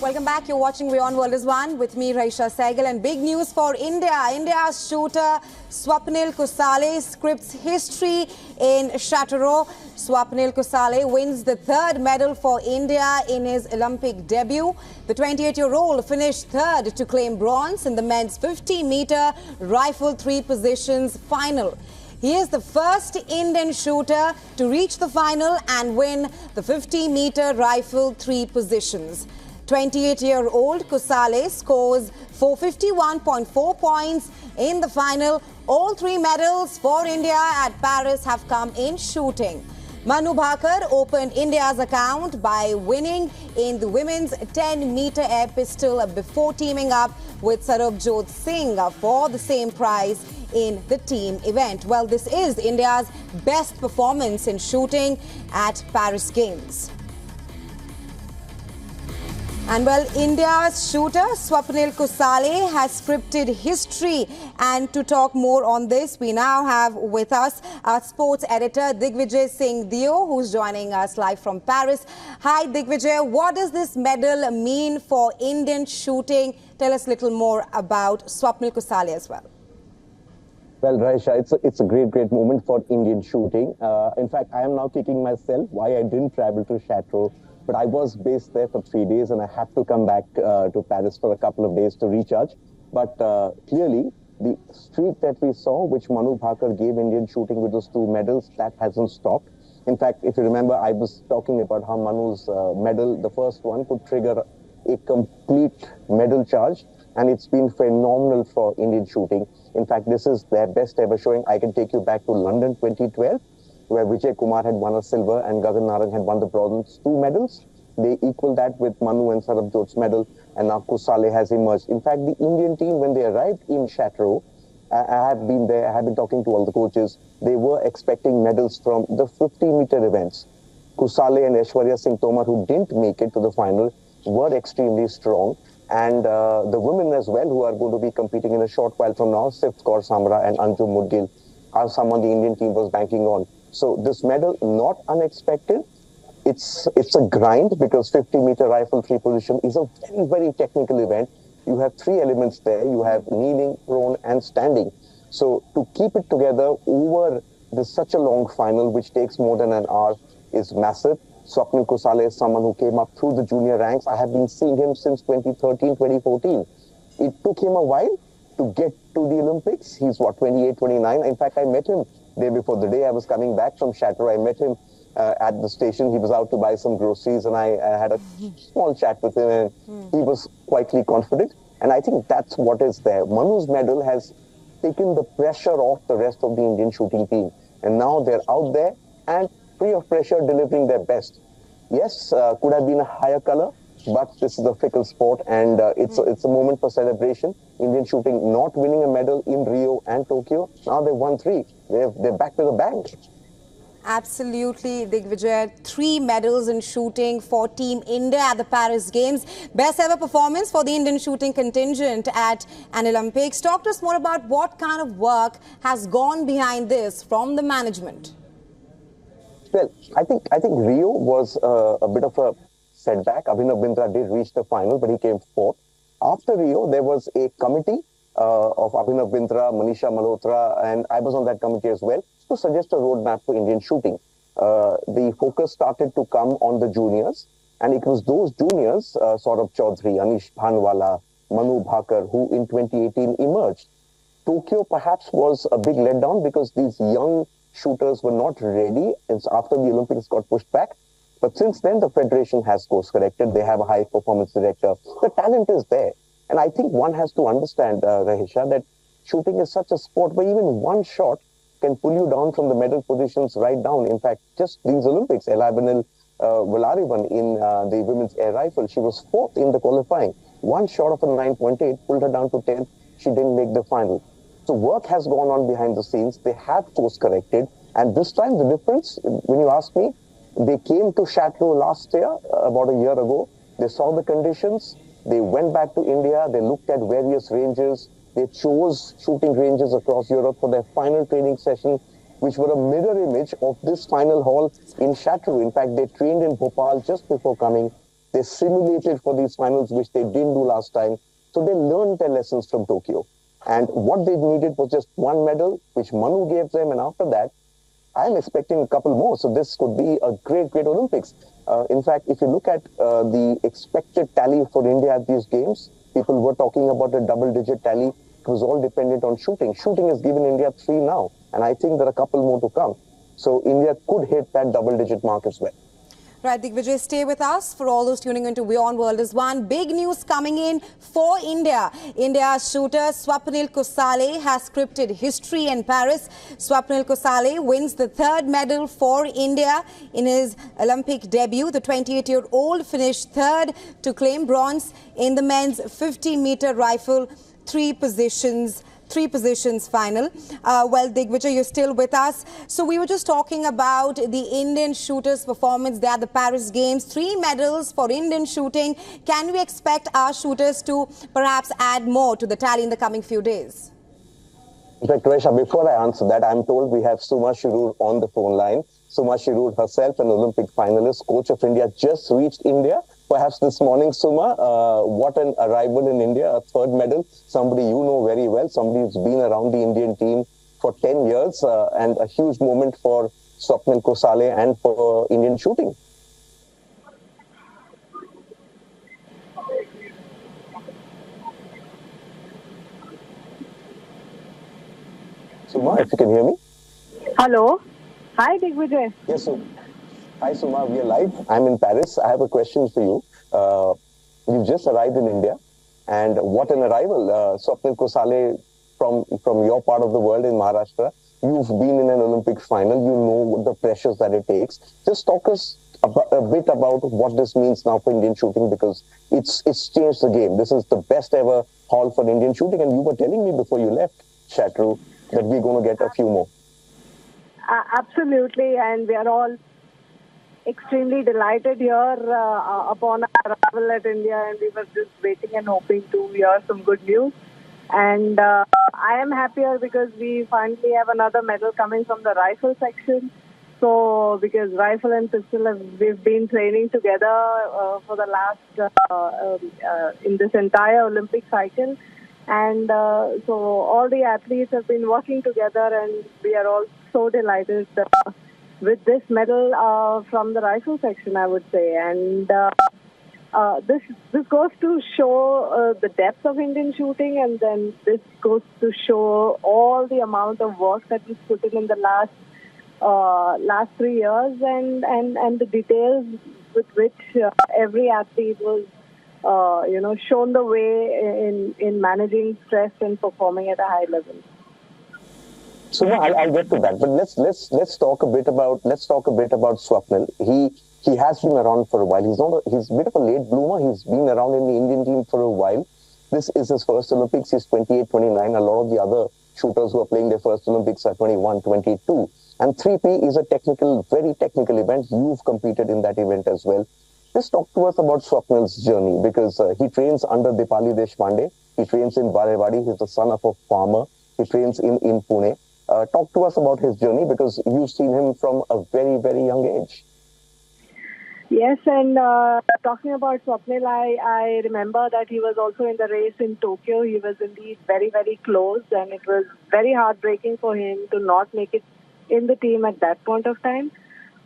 Welcome back. You're watching WION World is One with me, Raisha Sehgal, and big news for India. India's shooter Swapnil Kusale scripts history in Shuttle. Swapnil Kusale wins the third medal for India in his Olympic debut. The 28-year-old finished third to claim bronze in the men's 50-meter rifle three positions final. He is the first Indian shooter to reach the final and win the 50-meter rifle three positions. 28-year-old Kusale scores 451.4 points in the final. All three medals for India at Paris have come in shooting. Manu Bhaker opened India's account by winning in the women's 10-meter air pistol before teaming up with Sarabjot Singh for the same prize in the team event. Well, this is India's best performance in shooting at Paris Games. And well, India's shooter Swapnil Kusale has scripted history. And to talk more on this, we now have with us our sports editor Digvijay Singh Dio, who's joining us live from Paris. Hi Digvijay, what does this medal mean for Indian shooting? Tell us a little more about Swapnil Kusale as well. Well, Raisha, it's a great moment for Indian shooting. In fact, I am now kicking myself why I didn't travel to Chateau. But I was based there for 3 days and I had to come back to Paris for a couple of days to recharge. But clearly, the streak that we saw, which Manu Bhaker gave Indian shooting with those two medals, that hasn't stopped. In fact, if you remember, I was talking about how Manu's medal, the first one, could trigger a complete medal charge. And it's been phenomenal for Indian shooting. In fact, this is their best ever showing. I can take you back to London 2012. Where Vijay Kumar had won a silver and Gagan Narang had won the bronze, two medals. They equal that with Manu and Sarabjot's medal, and now Kusale has emerged. In fact, the Indian team, when they arrived in Chateau, I have been there, I have been talking to all the coaches, they were expecting medals from the 50-meter events. Kusale and Aishwarya Singh Tomar, who didn't make it to the final, were extremely strong. And the women as well, who are going to be competing in a short while from now, Sift Kaur Samra and Anjum Mudgil, are someone the Indian team was banking on. So this medal, not unexpected. It's a grind because 50-meter rifle three position is a very technical event. You have three elements there. You have kneeling, prone, and standing. So to keep it together over such a long final, which takes more than an hour, is massive. Swapnil Kusale is someone who came up through the junior ranks. I have been seeing him since 2013, 2014. It took him a while to get to the Olympics. He's, 28, 29. In fact, I met him day before the day I was coming back from Chateau. I met him at the station. He was out to buy some groceries and I had a small chat with him and he was quietly confident. And I think that's what is there. Manu's medal has taken the pressure off the rest of the Indian shooting team. And now they're out there and free of pressure delivering their best. Yes, could have been a higher color, but this is a fickle sport and it's a moment for celebration. Indian shooting not winning a medal in Rio and Tokyo. Now they've won three. They're back with a bang. Absolutely, Digvijay. 3 medals in shooting for Team India at the Paris Games. Best ever performance for the Indian shooting contingent at an Olympics. Talk to us more about what kind of work has gone behind this from the management. Well, I think Rio was a bit of a setback. Abhinav Bindra did reach the final, but he came fourth. After Rio, there was a committee of Abhinav Bindra, Manisha Malhotra, and I was on that committee as well, to suggest a roadmap for Indian shooting. The focus started to come on the juniors, and it was those juniors, Saurabh Chaudhary, Anish Bhanwala, Manu Bhaker, who in 2018 emerged. Tokyo perhaps was a big letdown because these young shooters were not ready after the Olympics got pushed back. But since then, the federation has course corrected. They have a high performance director. The talent is there. And I think one has to understand, Rahisha, that shooting is such a sport where even one shot can pull you down from the medal positions right down. In fact, just these Olympics, Elabanil Valarivan in the women's air rifle, she was 4th in the qualifying. One shot of a 9.8 pulled her down to 10th. She didn't make the final. So work has gone on behind the scenes. They have course corrected. And this time, the difference, when you ask me, they came to Chateau last year, about a year ago. They saw the conditions. They went back to India. They looked at various ranges. They chose shooting ranges across Europe for their final training session, which were a mirror image of this final hall in Chateau. In fact, they trained in Bhopal just before coming. They simulated for these finals, which they didn't do last time. So they learned their lessons from Tokyo. And what they needed was just one medal, which Manu gave them. And after that, I'm expecting a couple more. So this could be a great, great Olympics. In fact, if you look at the expected tally for India at these games, people were talking about a double-digit tally. It was all dependent on shooting. Shooting has given India 3 now, and I think there are a couple more to come. So India could hit that double-digit mark as well. Right, Digvijay, stay with us. For all those tuning into WION World is One, big news coming in for India. India's shooter Swapnil Kusale has scripted history in Paris. Swapnil Kusale wins the 3rd medal for India in his Olympic debut. The 28-year-old finished 3rd to claim bronze in the men's 50-meter rifle, three positions final. Well, Digvijay, you're still with us. So we were just talking about the Indian shooters' performance there at the Paris Games. 3 medals for Indian shooting. Can we expect our shooters to perhaps add more to the tally in the coming few days? In fact, Resha, before I answer that, I'm told we have Suma Shirur on the phone line. Suma Shirur herself, an Olympic finalist, coach of India, just reached India. Perhaps this morning, Suma, what an arrival in India, a 3rd medal, somebody you know very well, somebody who's been around the Indian team for 10 years, and a huge moment for Swapnil Kusale and for Indian shooting. Suma, if you can hear me. Hello. Hi, Digvijay. Yes, sir. Hi, Suma. We are live. I'm in Paris. I have a question for you. You just arrived in India, and what an arrival. Swapnil Kusale, from your part of the world in Maharashtra, you've been in an Olympic final. You know the pressures that it takes. Just talk us a bit about what this means now for Indian shooting, because it's changed the game. This is the best ever haul for Indian shooting, and you were telling me before you left, Shatru, that we're going to get a few more. Absolutely, and we are all extremely delighted here upon our arrival at India, and we were just waiting and hoping to hear some good news. And I am happier because we finally have another medal coming from the rifle section. So, because rifle and pistol, we've been training together for the last, in this entire Olympic cycle. And so all the athletes have been working together, and we are all so delighted with this medal from the rifle section, I would say. And this goes to show the depth of Indian shooting, and then this goes to show all the amount of work that was put in the last 3 years, and the details with which every athlete was shown the way in managing stress and performing at a high level. So I'll get to that, but let's talk a bit about Swapnil. He has been around for a while. He's a bit of a late bloomer. He's been around in the Indian team for a while. This is his first Olympics. He's 28, 29. A lot of the other shooters who are playing their first Olympics are 21, 22. And 3P is a very technical event. You've competed in that event as well. Just talk to us about Swapnil's journey, because he trains under Dipali Deshpande. He trains in Barewadi. He's the son of a farmer. He trains in Pune. Talk to us about his journey, because you've seen him from a very, very young age. Yes, and talking about Swapnil, I remember that he was also in the race in Tokyo. He was indeed very, very close, and it was very heartbreaking for him to not make it in the team at that point of time.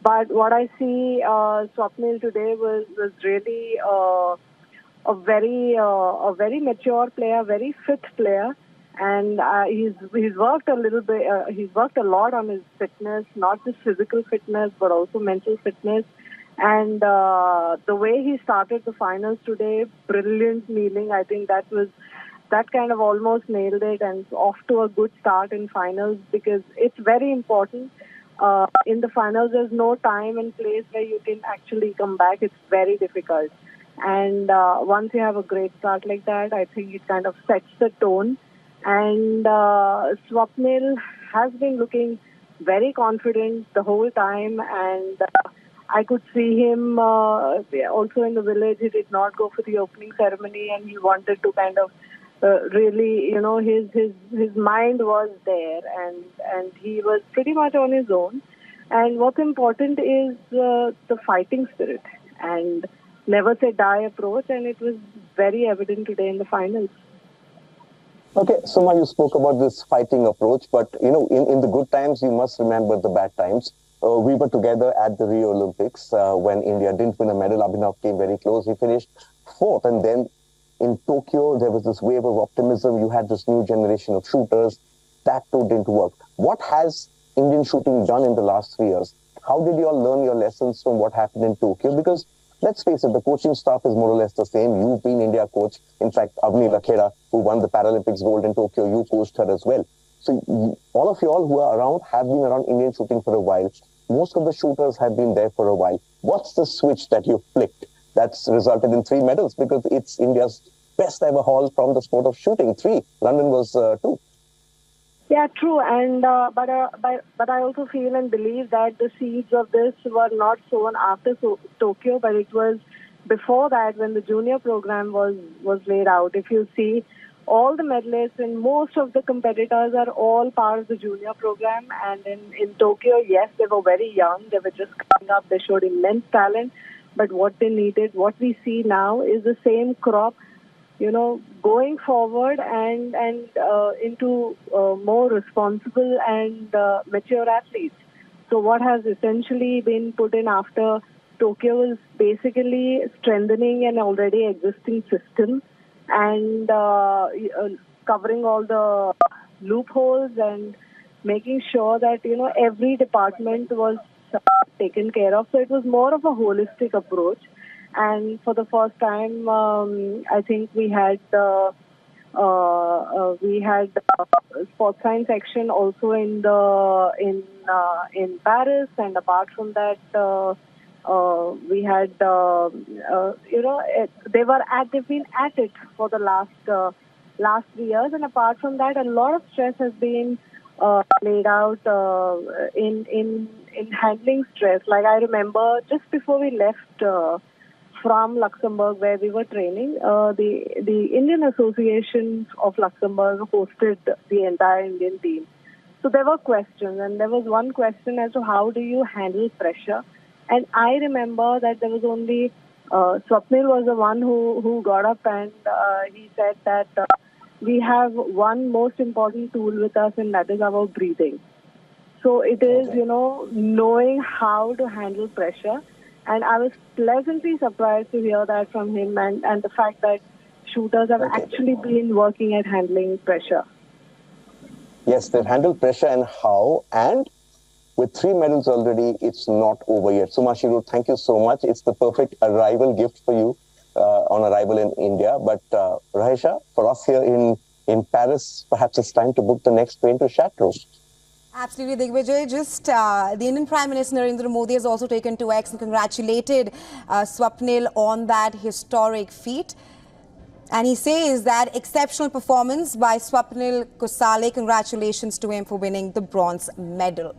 But what I see Swapnil today was really a very mature player, very fit player. And he's worked a little bit. He's worked a lot on his fitness, not just physical fitness, but also mental fitness. And the way he started the finals today, brilliant kneeling. I think that kind of almost nailed it, and off to a good start in finals, because it's very important. In the finals, there's no time and place where you can actually come back. It's very difficult. And once you have a great start like that, I think it kind of sets the tone. And Swapnil has been looking very confident the whole time, and I could see him also in the village. He did not go for the opening ceremony, and he wanted to kind of really, his mind was there, and he was pretty much on his own. And what's important is the fighting spirit. And never say die approach, and it was very evident today in the finals. Okay, Suma, you spoke about this fighting approach, but in the good times, you must remember the bad times. We were together at the Rio Olympics when India didn't win a medal. Abhinav came very close. He finished fourth, and then in Tokyo, there was this wave of optimism. You had this new generation of shooters. That too didn't work. What has Indian shooting done in the last 3 years? How did you all learn your lessons from what happened in Tokyo? Because let's face it, the coaching staff is more or less the same. You've been India coach. In fact, Avni Lakhera, who won the Paralympics gold in Tokyo, you coached her as well. So all of you all who are around have been around Indian shooting for a while. Most of the shooters have been there for a while. What's the switch that you flicked that's resulted in 3 medals? Because it's India's best ever haul from the sport of shooting. 3. London was 2. Yeah, true. And but I also feel and believe that the seeds of this were not sown after Tokyo, but it was before that when the junior program was laid out. If you see, all the medalists and most of the competitors are all part of the junior program. And in Tokyo, yes, they were very young. They were just coming up. They showed immense talent. But what they needed, what we see now is the same crop, going forward and into more responsible and mature athletes. So what has essentially been put in after Tokyo is basically strengthening an already existing system and covering all the loopholes and making sure that, every department was taken care of. So it was more of a holistic approach. And for the first time, I think we had sports science section also in Paris, and apart from that, we had they've been at it for the last 3 years, and apart from that, a lot of stress has been laid out in handling stress. Like I remember just before we left from Luxembourg, where we were training, the Indian Association of Luxembourg hosted the entire Indian team. So there were questions, and there was one question as to how do you handle pressure. And I remember that there was only Swapnil was the one who got up and he said that we have one most important tool with us, and that is our breathing. So it is, knowing how to handle pressure. And I was pleasantly surprised to hear that from him, and the fact that shooters have actually been working at handling pressure. Yes, they've handled pressure and how. And with 3 medals already, it's not over yet. Suma Shirur, thank you so much. It's the perfect arrival gift for you on arrival in India. But Rahisha, for us here in Paris, perhaps it's time to book the next train to Chateau. Absolutely, Digvijay. Just the Indian Prime Minister Narendra Modi has also taken to X and congratulated Swapnil on that historic feat. And he says that exceptional performance by Swapnil Kusale. Congratulations to him for winning the bronze medal.